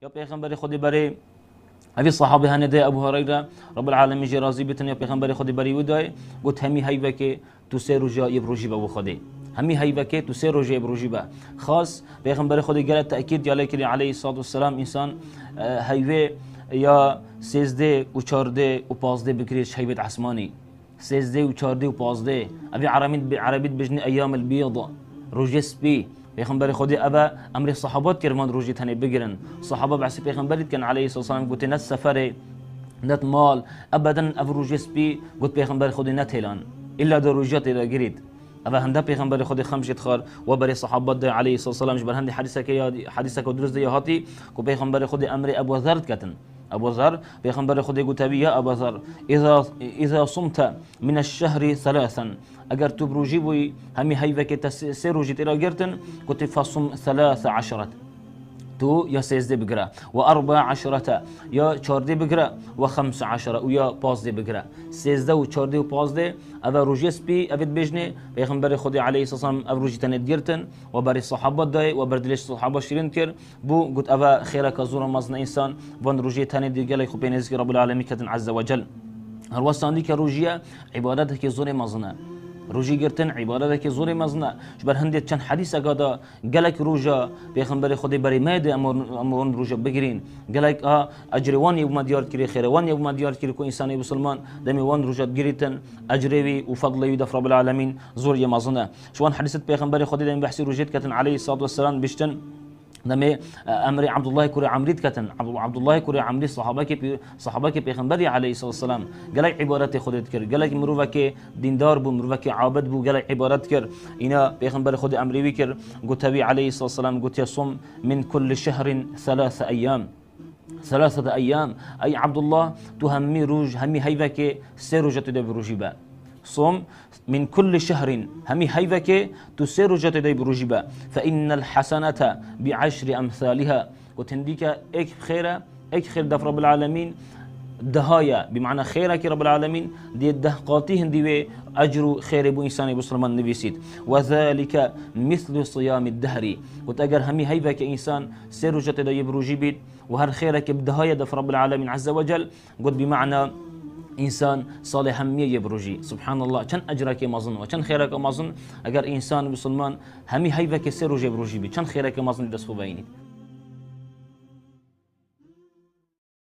یا پیغمبر خود بری ابي صحابه هنده ابو هريره رب العالمين جي راضي بتن يا پیغمبر خود بری ودای گوت همی هیوه که تو سه روزا یبروجی با خودی همی هیوه که تو سه روزا یبروجی با خاص پیغمبر خود گره تاکید یاله کری علیه الصلاه والسلام انسان هیوه یا 13 و 14 و 15 بکریش هیبت عثمانی 13 و 14 و 15 ابي عربيت بجني ايام البيض روجس بي پیغمبر خودی ابا امر صحابات کرمان روجی تنه بگیرن صحابه بعث پیغمبرت کن علیه الصلاه والسلام گوت نت سفر نت مال ابدا اب روجس بي گوت پیغمبر خودی نت هلان الا در روجات اذا گرید ابا هنده پیغمبر خودی خمجت خار و بر صحابات علیه الصلاه والسلام جبر هندی حدیثه که درست دی هاتی کو پیغمبر خودی امر ابو ذر کتن ابو ذر پیغمبر خودی گوت یا ابو ذر اذا صمت من الشهر ثلاثا اگر تو بروجی بوی همی هیوه که سه روجی تیرا گرتن گوت فصم 13 تو یا 13 بگره و 14 یا 14 بگره و 15 و یا 15 بگره 13 و 14 و 15 اول روجی سپی ابد بجنه پیغمبر خودی علیه الصلاه والسلام اول روجی تنه گرتن و برای صحابت دای و بردلش صحابه شیرین کر بو گوت اول خیره که زور مازن انسان وان روجی تنه دیگه خو بینز رب العالمین کتن عز وجل هر وستاندی که روجیه عبادت که زور مازنه روجی گرتن عبادت که زور مزنه بر هندی چند حدیث اگادا گلک روجا پیغمبر خودی بری مید امون روجا بگیرین گلک اجر وان یوم دیار کری خیر وان یوم دیار کری کو انسان مسلمان دمی وان روجا گریتن اجروی و فضلی دف رب العالمین زور مزنه شوان حدیث پیغمبر خودی دمی بحثی روجت کتن علیه الصلاه والسلام بشتن دمی امر عبد الله کوری عمرید کتن عبد الله کوری عمری صحابه که پیغمبری علیه الصلاه والسلام گلک عبارت خودت کرد گلک مروه که دیندار بو مروه که عابد بو گلک عبارت کرد اینا پیغمبر خود امری کرد گوتوی علیه الصلاه والسلام گوت صم من كل شهر 3 ايام اي عبد الله تو همي روج همي هيفه که سه روزه تده بروجی با صوم من كل شهر همي هيفك تسير جتدي بروجبا فإن الحسنة بعشر أمثالها وتنديك اك خيرة اك خير دف رب العالمين دهايا بمعنى خيرك رب العالمين دي دهقاتيهن دي أجر خير بو إنسان بسلمان نبيسيد وذلك مثل صيام الدهر وتأجر همي هيفك إنسان سير جتدي بروجبيت وهر خيرك بدهايا دف رب العالمين عز وجل قد بمعنى انسان صالح همیه بروجی سبحان الله چند اجرک مازن و چند خیرک مازن اگر انسان مسلمان همی هیوه که سه روزه بروجی بی چند خیرک مازن دست بینید